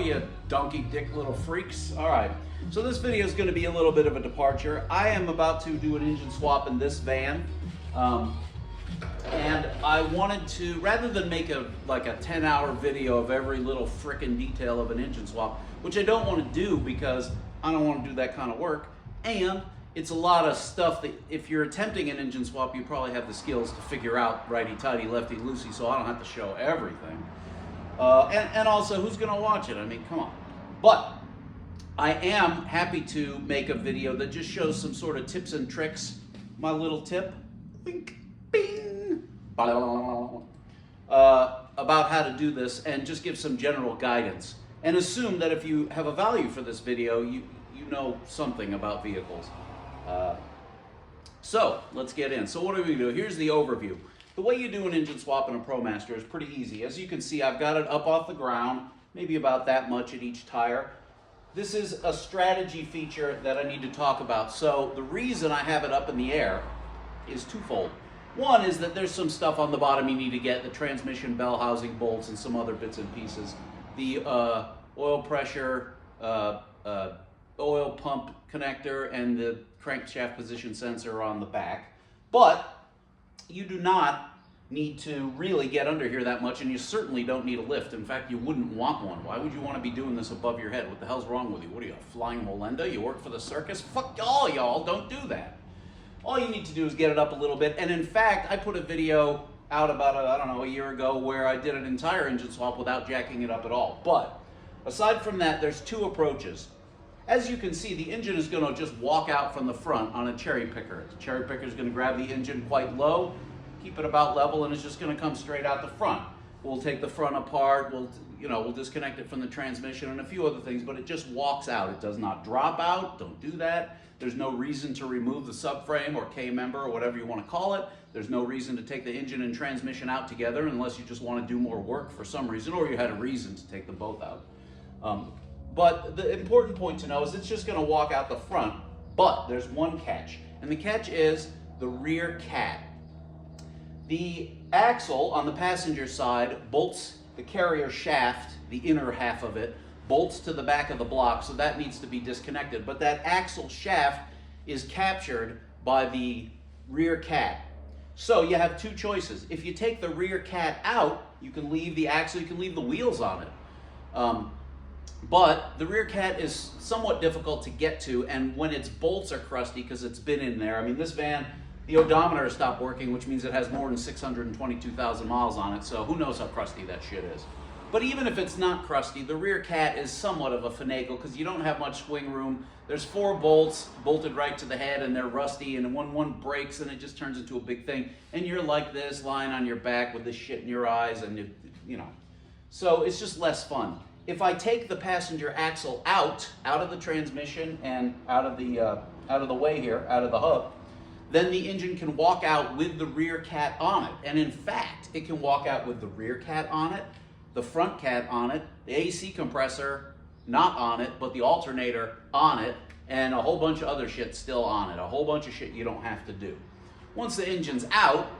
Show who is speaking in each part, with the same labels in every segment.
Speaker 1: you donkey dick little freaks. All right, so this video is going to be a little bit of a departure. I am about to do an engine swap in this van. And I wanted to, rather than make a 10-hour video of every little frickin' detail of an engine swap, which I don't want to do because I don't want to do that kind of work, and it's a lot of stuff that if you're attempting an engine swap, you probably have the skills to figure out righty-tighty, lefty-loosey, so I don't have to show everything. And also, who's going to watch it? I mean, come on. But I am happy to make a video that just shows some sort of tips and tricks. My little tip, wink, bing, about how to do this and just give some general guidance. And assume that if you have a value for this video, you know something about vehicles. So let's get in. So what are we going to do? Here's the overview. The way you do an engine swap in a Promaster is pretty easy. As you can see, I've got it up off the ground, maybe about that much at each tire. This is a strategy feature that I need to talk about. So the reason I have it up in the air is twofold. One is that there's some stuff on the bottom you need to get, the transmission bell housing bolts and some other bits and pieces. The oil pressure, oil pump connector, and the crankshaft position sensor on the back. But you do not need to really get under here that much, and you certainly don't need a lift. In fact, you wouldn't want one. Why would you want to be doing this above your head? What the hell's wrong with you? What are you, a flying Molenda? You work for the circus? Fuck all y'all, don't do that. All you need to do is get it up a little bit. And in fact, I put a video out about, a year ago where I did an entire engine swap without jacking it up at all. But aside from that, there's two approaches. As you can see, the engine is going to just walk out from the front on a cherry picker. The cherry picker is going to grab the engine quite low, keep it about level, and it's just going to come straight out the front. We'll take the front apart, we'll disconnect it from the transmission and a few other things, but it just walks out. It does not drop out. Don't do that. There's no reason to remove the subframe or K-member or whatever you want to call it. There's no reason to take the engine and transmission out together unless you just want to do more work for some reason, or you had a reason to take them both out. But the important point to know is it's just going to walk out the front, but there's one catch, and the catch is the rear cat. The axle on the passenger side bolts the carrier shaft, the inner half of it, bolts to the back of the block, so that needs to be disconnected. But that axle shaft is captured by the rear cat. So you have two choices. If you take the rear cat out, you can leave the axle, you can leave the wheels on it. But the rear cat is somewhat difficult to get to, and when its bolts are crusty because it's been in there, I mean, this van, the odometer stopped working, which means it has more than 622,000 miles on it, so who knows how crusty that shit is. But even if it's not crusty, the rear cat is somewhat of a finagle because you don't have much swing room. There's 4 bolts bolted right to the head, and they're rusty, and when one breaks, then it just turns into a big thing. And you're like this, lying on your back with this shit in your eyes, and so it's just less fun. If I take the passenger axle out of the transmission and out of the way here, out of the hub, then the engine can walk out with the rear cat on it. And in fact, it can walk out with the rear cat on it, the front cat on it, the AC compressor not on it, but the alternator on it, and a whole bunch of other shit still on it. A whole bunch of shit you don't have to do. Once the engine's out,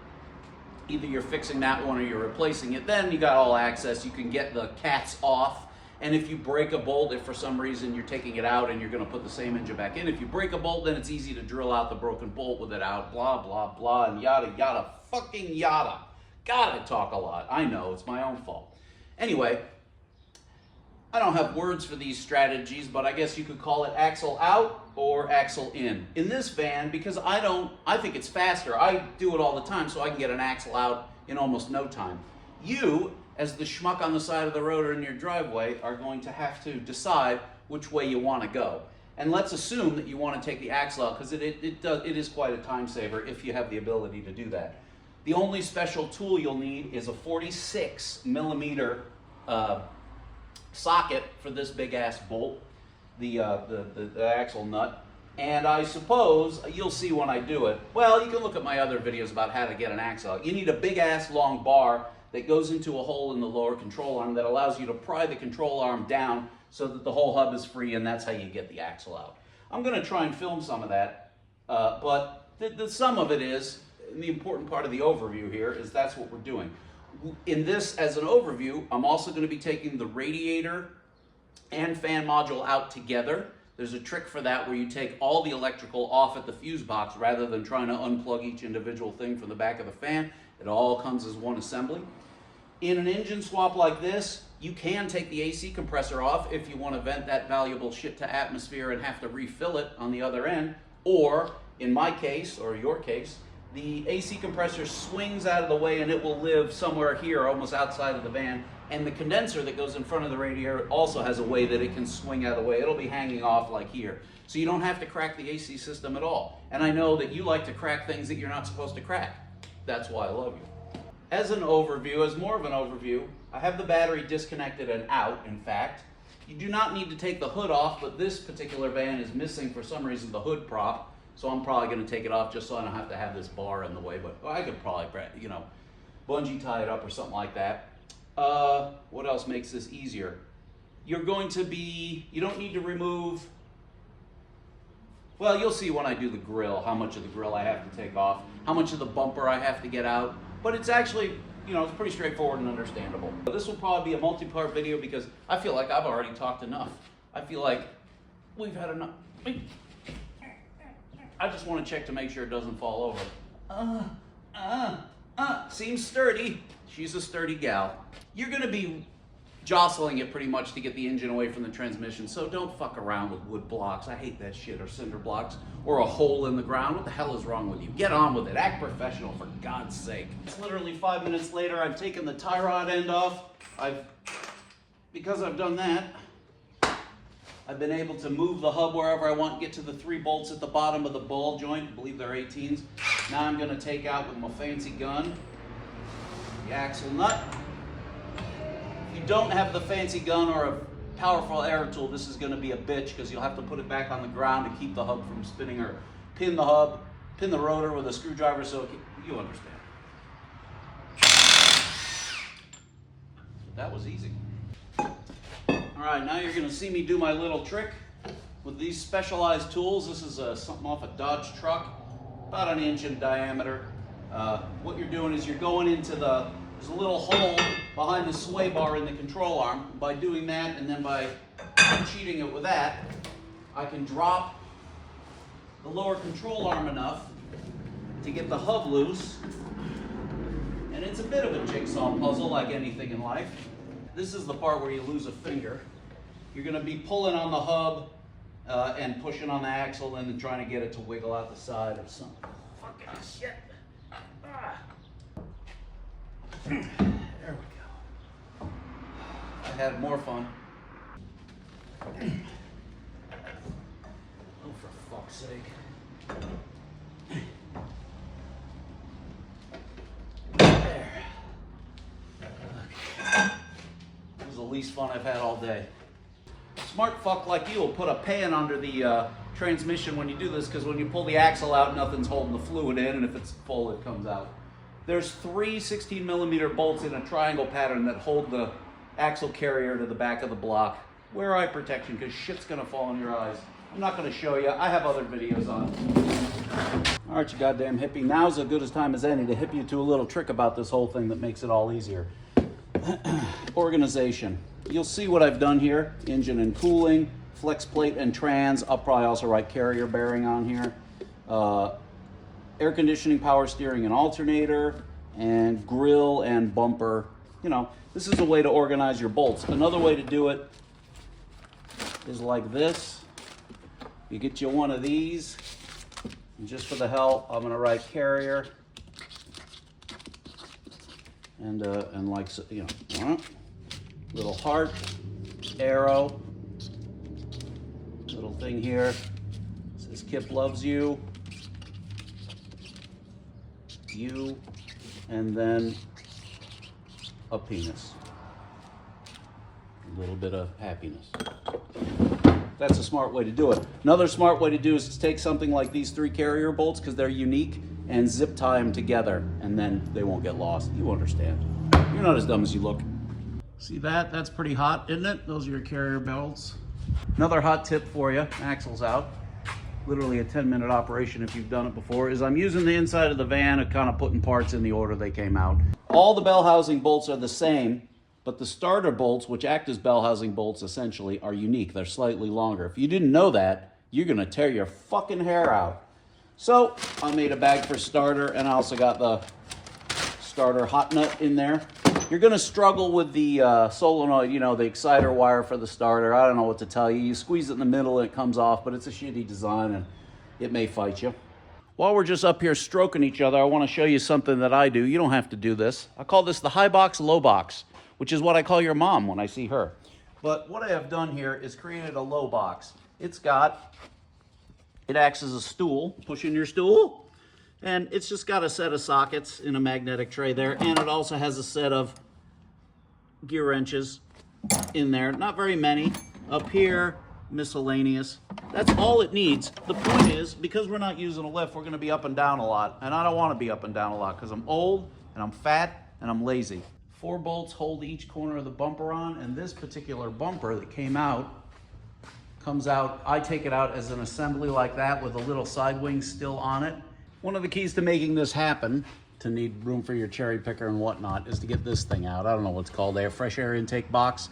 Speaker 1: either you're fixing that one or you're replacing it, then you got all access. You can get the cats off. And if you break a bolt, if for some reason you're taking it out and you're going to put the same engine back in, if you break a bolt, then it's easy to drill out the broken bolt with it out, blah, blah, blah, and yada, yada, fucking yada. God, I talk a lot. I know, it's my own fault. Anyway, I don't have words for these strategies, but I guess you could call it axle out or axle in. In this van, because I think it's faster. I do it all the time, so I can get an axle out in almost no time. You, as the schmuck on the side of the road or in your driveway, are going to have to decide which way you want to go. And let's assume that you want to take the axle out, because it is quite a time saver if you have the ability to do that. The only special tool you'll need is a 46 millimeter socket for this big ass bolt, the axle nut. And I suppose you'll see when I do it. Well, you can look at my other videos about how to get an axle out. You need a big ass long bar that goes into a hole in the lower control arm that allows you to pry the control arm down so that the whole hub is free, and that's how you get the axle out. I'm going to try and film some of that, but the sum of it is, and the important part of the overview here is that's what we're doing. In this, as an overview, I'm also going to be taking the radiator and fan module out together. There's a trick for that where you take all the electrical off at the fuse box rather than trying to unplug each individual thing from the back of the fan. It all comes as one assembly. In an engine swap like this, you can take the AC compressor off if you want to vent that valuable shit to atmosphere and have to refill it on the other end. Or, in my case, or your case, the AC compressor swings out of the way and it will live somewhere here, almost outside of the van. And the condenser that goes in front of the radiator also has a way that it can swing out of the way. It'll be hanging off like here. So you don't have to crack the AC system at all. And I know that you like to crack things that you're not supposed to crack. That's why I love you. As an overview, as more of an overview, I have the battery disconnected and out, in fact. You do not need to take the hood off, but this particular van is missing for some reason the hood prop. So I'm probably going to take it off just so I don't have to have this bar in the way. But I could probably, you know, bungee tie it up or something like that. What else makes this easier? You're going to be, you don't need to remove, well, you'll see when I do the grill, how much of the grill I have to take off, how much of the bumper I have to get out. But it's actually, you know, it's pretty straightforward and understandable. This will probably be a multi-part video because I feel like I've already talked enough. I feel like we've had enough. I just want to check to make sure it doesn't fall over. Seems sturdy. She's a sturdy gal. You're going to be jostling it pretty much to get the engine away from the transmission, so don't fuck around with wood blocks. I hate that shit, or cinder blocks, or a hole in the ground. What the hell is wrong with you? Get on with it. Act professional, for God's sake. It's literally 5 minutes later. I've taken the tie rod end off. Because I've done that, I've been able to move the hub wherever I want, get to the 3 bolts at the bottom of the ball joint. I believe they're 18s. Now I'm going to take out with my fancy gun the axle nut. If you don't have the fancy gun or a powerful air tool, this is going to be a bitch because you'll have to put it back on the ground to keep the hub from spinning, or pin the hub, pin the rotor with a screwdriver so you understand. That was easy. All right, now you're going to see me do my little trick with these specialized tools. This is something off a Dodge truck, about 1 inch in diameter. What you're doing is you're going into there's a little hole behind the sway bar in the control arm. By doing that, and then by cheating it with that, I can drop the lower control arm enough to get the hub loose. And it's a bit of a jigsaw puzzle, like anything in life. This is the part where you lose a finger. You're going to be pulling on the hub and pushing on the axle and then trying to get it to wiggle out the side or something. Fucking shit. There we go. I had more fun. Oh, for fuck's sake. There. Okay. This is the least fun I've had all day. Smart fuck like you will put a pan under the transmission when you do this, because when you pull the axle out, nothing's holding the fluid in, and if it's full, it comes out. There's 3 16mm bolts in a triangle pattern that hold the axle carrier to the back of the block. Wear eye protection, because shit's gonna fall in your eyes. I'm not gonna show you. I have other videos on it. All right, you goddamn hippie. Now's as good a time as any to hip you to a little trick about this whole thing that makes it all easier. Organization. You'll see what I've done here. Engine and cooling, flex plate and trans. I'll probably also write carrier bearing on here. Air conditioning, power steering and alternator, and grill and bumper. You know, this is a way to organize your bolts. Another way to do it is like this. You get you one of these, and just for the hell, I'm gonna write carrier, and like, you know, little heart, arrow, little thing here. It says Kip loves you, and then a penis. A little bit of happiness. That's a smart way to do it. Another smart way to do is to take something like these 3 carrier bolts, because they're unique, and zip tie them together, and then they won't get lost. You understand. You're not as dumb as you look. See that? That's pretty hot, isn't it? Those are your carrier bolts. Another hot tip for you, axle's out. Literally a 10-minute operation if you've done it before, is I'm using the inside of the van and kind of putting parts in the order they came out. All the bell housing bolts are the same, But the starter bolts, which act as bell housing bolts essentially, are unique. They're slightly longer. If you didn't know that, you're going to tear your fucking hair out. So I made a bag for starter, and I also got the starter hot nut in there. You're going to struggle with the solenoid, you know, the exciter wire for the starter. I don't know what to tell you. You squeeze it in the middle and it comes off, but it's a shitty design and it may fight you. While we're just up here stroking each other, I want to show you something that I do. You don't have to do this. I call this the Highbox Lowbox, which is what I call your mom when I see her. But what I have done here is created a low box. It acts as a stool, push in your stool, and it's just got a set of sockets in a magnetic tray there, and it also has a set of gear wrenches in there. Not very many. Up here, miscellaneous. That's all it needs. The point is, because we're not using a lift, we're going to be up and down a lot, and I don't want to be up and down a lot because I'm old, and I'm fat, and I'm lazy. 4 bolts hold each corner of the bumper on, and this particular bumper that came out comes out, I take it out as an assembly like that with a little side wing still on it. One of the keys to making this happen, to need room for your cherry picker and whatnot, is to get this thing out. I don't know what it's called. They have fresh air intake box.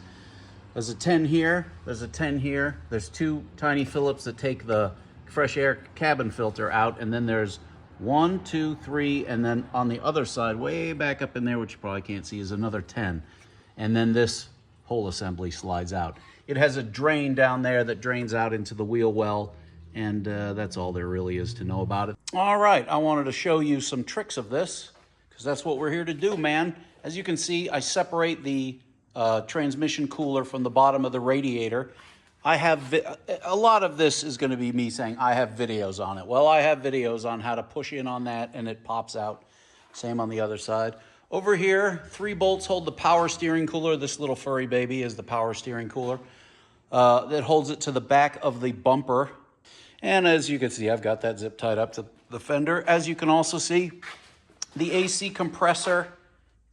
Speaker 1: There's a 10 here, there's a 10 here. There's 2 tiny Phillips that take the fresh air cabin filter out, and then there's 1, 2, 3, and then on the other side, way back up in there, which you probably can't see, is another 10. And then this whole assembly slides out. It has a drain down there that drains out into the wheel well, and that's all there really is to know about it. All right, I wanted to show you some tricks of this, because that's what we're here to do, man. As you can see, I separate the transmission cooler from the bottom of the radiator. I have a lot of this is going to be me saying I have videos on it. Well, I have videos on how to push in on that, and it pops out. Same on the other side. Over here, 3 bolts hold the power steering cooler. This little furry baby is the power steering cooler. That holds it to the back of the bumper. And as you can see, I've got that zip tied up to the fender. As you can also see, the AC compressor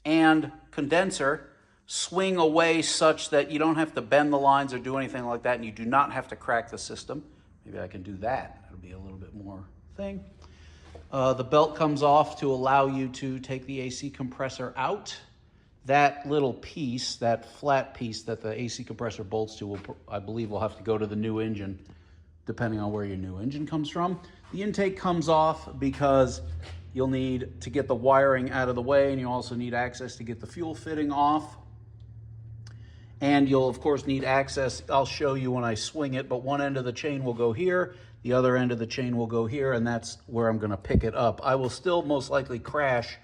Speaker 1: and condenser swing away such that you don't have to bend the lines or do anything like that, and you do not have to crack the system. Maybe I can do that. That'll be a little bit more thing. The belt comes off to allow you to take the AC compressor out. That little piece, that flat piece that the AC compressor bolts to, I believe will have to go to the new engine, depending on where your new engine comes from. The intake comes off because you'll need to get the wiring out of the way, and you also need access to get the fuel fitting off. And you'll, of course, need access. I'll show you when I swing it, but one end of the chain will go here. The other end of the chain will go here, and that's where I'm going to pick it up. I will still most likely crash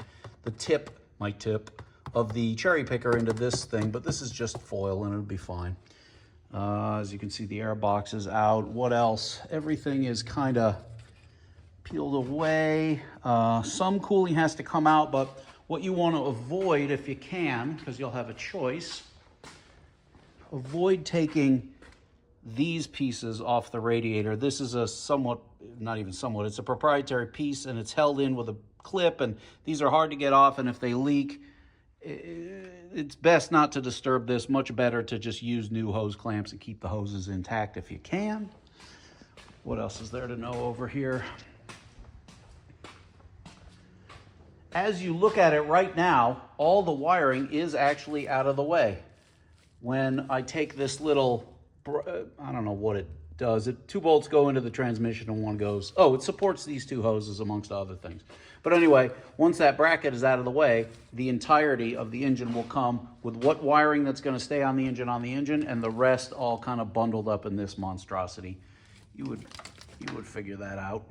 Speaker 1: the tip, my tip, of the cherry picker into this thing, but this is just foil, and it'll be fine. As you can see, the air box is out. What else? Everything is kind of peeled away. Some cooling has to come out, but what you want to avoid, if you can, because you'll have a choice, avoid taking these pieces off the radiator. This is a somewhat, not even somewhat, it's a proprietary piece, and it's held in with a clip, and these are hard to get off, and if they leak, it's best not to disturb this. Much better to just use new hose clamps and keep the hoses intact if you can. What else is there to know over here? As you look at it right now, all the wiring is actually out of the way. When I take this little, I don't know what it does. 2 bolts go into the transmission and 1 goes, oh, it supports these 2 hoses amongst other things. But anyway, once that bracket is out of the way, the entirety of the engine will come with what wiring that's going to stay on the engine, and the rest all kind of bundled up in this monstrosity. You would figure that out.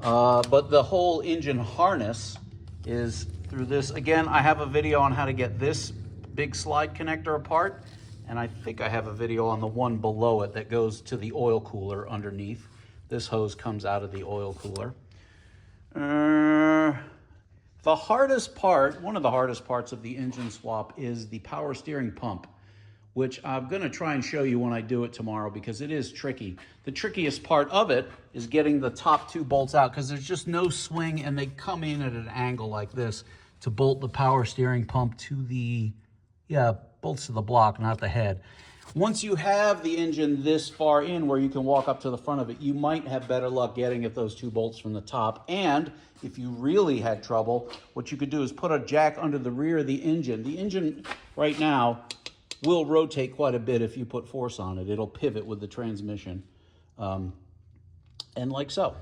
Speaker 1: But the whole engine harness is through this. Again, I have a video on how to get this big slide connector apart, and I think I have a video on the one below it that goes to the oil cooler underneath. This hose comes out of the oil cooler. The hardest part, one of the hardest parts of the engine swap is the power steering pump, which I'm going to try and show you when I do it tomorrow because it is tricky. The trickiest part of it is getting the top 2 bolts out because there's just no swing, and they come in at an angle like this to bolt the power steering pump to the, bolts to the block, not the head. Once you have the engine this far in where you can walk up to the front of it, you might have better luck getting at those 2 bolts from the top. And if you really had trouble, what you could do is put a jack under the rear of the engine. The engine right now will rotate quite a bit if you put force on it. It'll pivot with the transmission, and like so.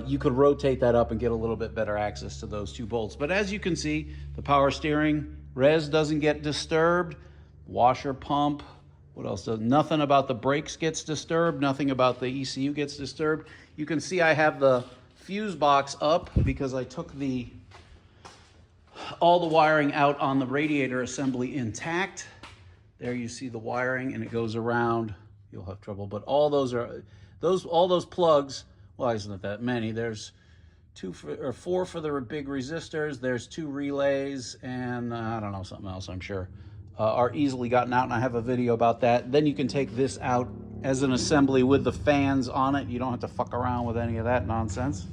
Speaker 1: You could rotate that up and get a little bit better access to those 2 bolts. But as you can see, the power steering res doesn't get disturbed. Washer pump, what else does? Nothing about the brakes gets disturbed. Nothing about the ECU gets disturbed. You can see I have the fuse box up because I took all the wiring out on the radiator assembly intact. There you see the wiring, and it goes around. You'll have trouble, but all those plugs. Well, isn't that many? There's 4 for the big resistors. There's 2 relays, and I don't know, something else, I'm sure, are easily gotten out, and I have a video about that. Then you can take this out as an assembly with the fans on it. You don't have to fuck around with any of that nonsense.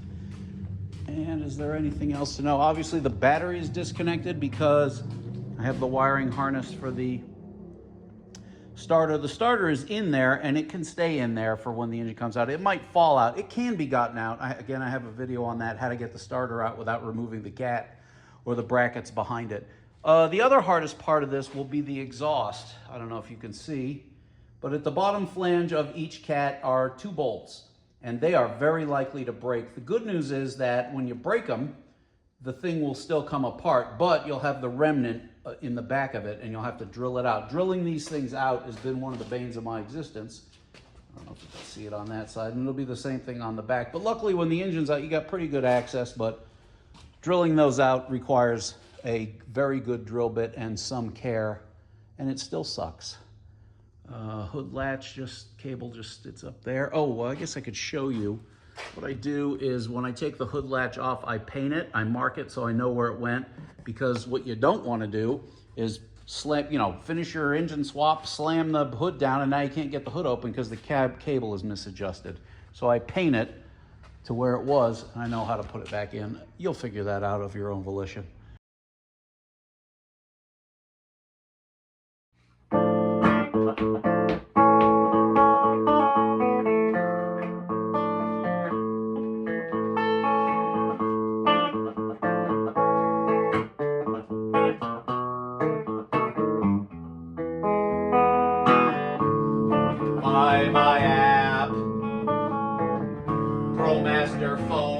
Speaker 1: And is there anything else to know? Obviously, the battery is disconnected because I have the wiring harness for the starter. The starter is in there, and it can stay in there for when the engine comes out. It might fall out. It can be gotten out. Again, I have a video on that, how to get the starter out without removing the cat or the brackets behind it. The other hardest part of this will be the exhaust. I don't know if you can see, but at the bottom flange of each cat are 2 bolts, and they are very likely to break. The good news is that when you break them, the thing will still come apart, but you'll have the remnant in the back of it, and you'll have to drill it out. Drilling these things out has been one of the banes of my existence. I don't know if you can see it on that side, and it'll be the same thing on the back. But luckily, when the engine's out, you got pretty good access, but drilling those out requires a very good drill bit and some care, and it still sucks. Hood latch, cable just sits up there. Oh, well, I guess I could show you. What I do is when I take the hood latch off, I paint it, I mark it so I know where it went, because what you don't want to do is finish your engine swap, slam the hood down, and now you can't get the hood open because the cable is misadjusted. So I paint it to where it was, and I know how to put it back in. You'll figure that out of your own volition. My app, Promaster phone.